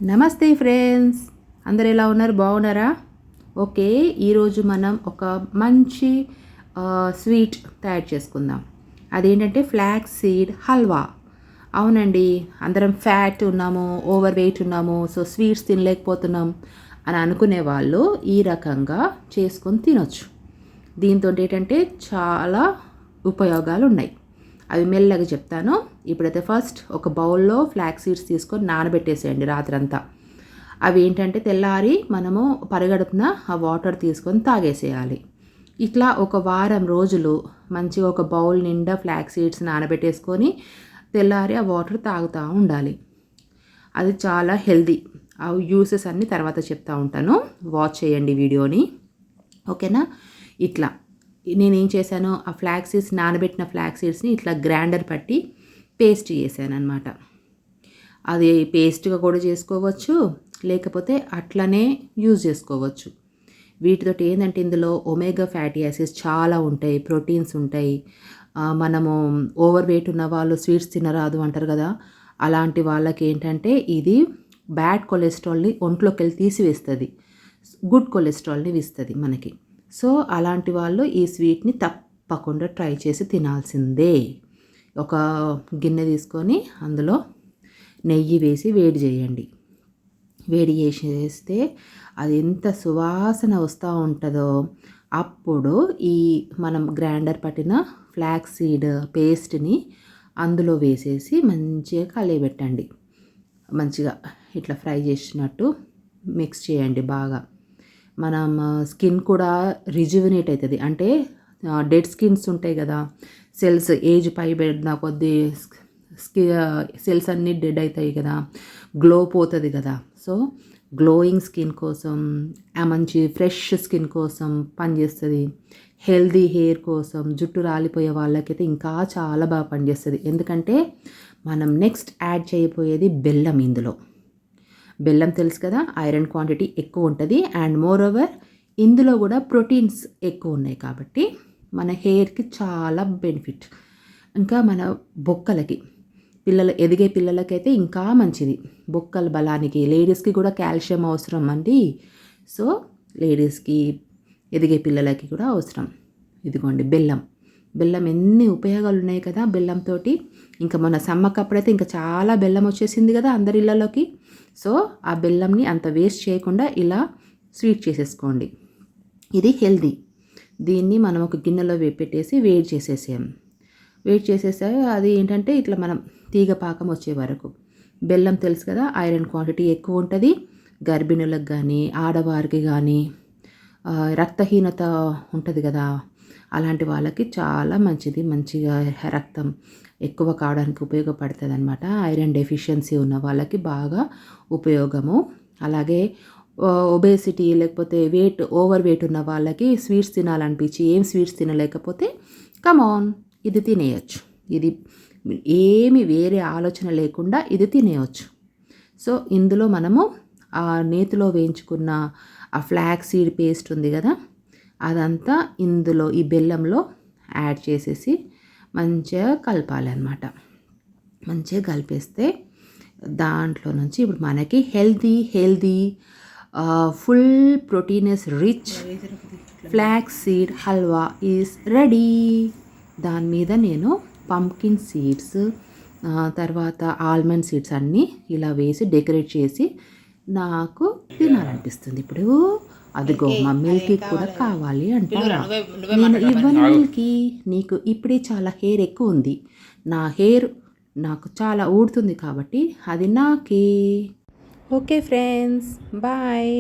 నమస్తే ఫ్రెండ్స్, అందరు ఎలా ఉన్నారు? బాగున్నారా? ఓకే, ఈరోజు మనం ఒక మంచి స్వీట్ తయారు చేసుకుందాం. అదేంటంటే ఫ్లాక్స్ సీడ్ హల్వా. అవునండి, అందరం ఫ్యాట్ ఉన్నాము, ఓవర్ వెయిట్ ఉన్నాము, సో స్వీట్స్ తినలేకపోతున్నాం అని అనుకునే వాళ్ళు ఈ రకంగా చేసుకొని తినొచ్చు. దీంతో ఏంటంటే చాలా ఉపయోగాలు ఉన్నాయి. అవి మెల్లగా చెప్తాను. ఇప్పుడైతే ఫస్ట్ ఒక బౌల్లో ఫ్లాక్స్ సీడ్స్ తీసుకొని నానబెట్టేసేయండి రాత్రంతా. అవి ఏంటంటే తెల్లారి మనము పరిగడుపున ఆ వాటర్ తీసుకొని తాగేసేయాలి. ఇట్లా ఒక వారం రోజులు మంచిగా ఒక బౌల్ నిండా ఫ్లాక్స్ సీడ్స్ నానబెట్టేసుకొని తెల్లారి ఆ వాటర్ తాగుతూ ఉండాలి. అది చాలా హెల్దీ. ఆ యూసెస్ అన్నీ తర్వాత చెప్తూ ఉంటాను, వాచ్ చేయండి వీడియోని. ఓకేనా? ఇట్లా నేనేం చేశాను, ఆ ఫ్లాక్స్ సీడ్స్ నానబెట్టిన ఫ్లాక్స్ సీడ్స్ని ఇట్లా గ్రైండర్ పట్టి పేస్ట్ చేశాను అనమాట. అది పేస్ట్గా కూడా చేసుకోవచ్చు, లేకపోతే అట్లనే యూజ్ చేసుకోవచ్చు. వీటితో ఏంటంటే ఇందులో ఒమేగా ఫ్యాటీ యాసిడ్స్ చాలా ఉంటాయి, ప్రోటీన్స్ ఉంటాయి. మనము ఓవర్ వెయిట్ ఉన్న వాళ్ళు స్వీట్స్ తినరాదు అంటారు కదా, అలాంటి వాళ్ళకి ఏంటంటే ఇది బ్యాడ్ కొలెస్ట్రాల్ని ఒంట్లోకి వెళ్ళి తీసివేస్తుంది, గుడ్ కొలెస్ట్రాల్ని ఇస్తుంది మనకి. సో అలాంటి వాళ్ళు ఈ స్వీట్ని తప్పకుండా ట్రై చేసి తినాల్సిందే. ఒక గిన్నె తీసుకొని అందులో నెయ్యి వేసి వేడి చేయండి. వేడి చేస్తే అది ఎంత సువాసన వస్తూ ఉంటుందో అప్పుడు ఈ మనం గ్రైండర్ పట్టిన ఫ్లాక్స్ సీడ్ పేస్ట్ని అందులో వేసేసి మంచిగా కలియబెట్టండి. మంచిగా ఇట్లా ఫ్రై చేసినట్టు మిక్స్ చేయండి బాగా. మనం స్కిన్ కూడా రిజ్యువినేట్ అవుతుంది. అంటే డెడ్ స్కిన్స్ ఉంటాయి కదా, సెల్స్ ఏజ్ పైబడిన కొద్దీ సెల్స్ అన్నీ డెడ్ అవుతాయి కదా, గ్లో పోతుంది కదా. సో గ్లోయింగ్ స్కిన్ కోసం, మంచి ఫ్రెష్ స్కిన్ కోసం పనిచేస్తుంది. హెల్దీ హెయిర్ కోసం, జుట్టు రాలిపోయే వాళ్ళకైతే ఇంకా చాలా బాగా పనిచేస్తుంది. ఎందుకంటే మనం నెక్స్ట్ యాడ్ చేయబోయేది బెల్లం. ఇందులో బెల్లం తెలుసు కదా, ఐరన్ క్వాంటిటీ ఎక్కువ ఉంటుంది. అండ్ మోర్ ఓవర్ ఇందులో కూడా ప్రోటీన్స్ ఎక్కువ ఉన్నాయి కాబట్టి మన హెయిర్కి చాలా బెనిఫిట్. ఇంకా మన బొక్కలకి, ఎదిగే పిల్లలకైతే ఇంకా మంచిది. బొక్కల బలానికి, లేడీస్కి కూడా కాల్షియం అవసరం అండి. సో లేడీస్కి, ఎదిగే పిల్లలకి కూడా అవసరం. ఇదిగోండి బెల్లం ఎన్ని ఉపయోగాలు ఉన్నాయి కదా బెల్లంతో. ఇంకా మన సమ్మకప్పుడైతే ఇంకా చాలా బెల్లం వచ్చేసింది కదా అందరి ఇళ్ళలోకి. సో ఆ బెల్లంని అంత వేస్ట్ చేయకుండా ఇలా స్వీట్ చేసేసుకోండి. ఇది హెల్దీ. దీన్ని మనం ఒక గిన్నెలో పెట్టేసి వేడి చేసేసాం. అది ఏంటంటే ఇట్లా మనం తీగ పాకం వచ్చే వరకు. బెల్లం తెలుసు కదా, ఐరన్ క్వాంటిటీ ఎక్కువ ఉంటుంది. గర్భిణులకు కానీ, ఆడవారికి కానీ, రక్తహీనత ఉంటుంది కదా, అలాంటి వాళ్ళకి చాలా మంచిది. మంచిగా రక్తం ఎక్కువ కావడానికి ఉపయోగపడుతుంది అనమాట. ఐరన్ డెఫిషియన్సీ ఉన్న వాళ్ళకి బాగా ఉపయోగము. అలాగే ఒబేసిటీ లేకపోతే ఓవర్ వెయిట్ ఉన్న వాళ్ళకి స్వీట్స్ తినాలనిపించి ఏం స్వీట్స్ తినలేకపోతే కమాన్ ఇది తినేయచ్చు. ఇది ఏమి వేరే ఆలోచన లేకుండా ఇది తినేయచ్చు. సో ఇందులో మనము ఆ నేతిలో వేయించుకున్న ఆ ఫ్లాక్స్ సీడ్ పేస్ట్ ఉంది కదా, అదంతా ఇందులో ఈ బెల్లంలో యాడ్ చేసేసి మంచిగా కలపాలి అన్నమాట. మంచిగా కలిపేస్తే దాంట్లో నుంచి ఇప్పుడు మనకి healthy full proteinous rich flax seed halwa is ready. దాని మీద నేను పంకిన్ సీడ్స్, తర్వాత ఆల్మండ్ సీడ్స్ అన్నీ ఇలా వేసి డెకరేట్ చేసి నాకు తినాలనిపిస్తుంది. ఇప్పుడు అదిగో మా మిల్కీ కూడా కావాలి అంటారా? నేను ఇవ్వను మిల్కీ, నీకు ఇప్పుడే చాలా హెయిర్ ఎక్కువ ఉంది, నా హెయిర్ నాకు చాలా ఊడుతుంది కాబట్టి అది నాకే. Okay friends, bye.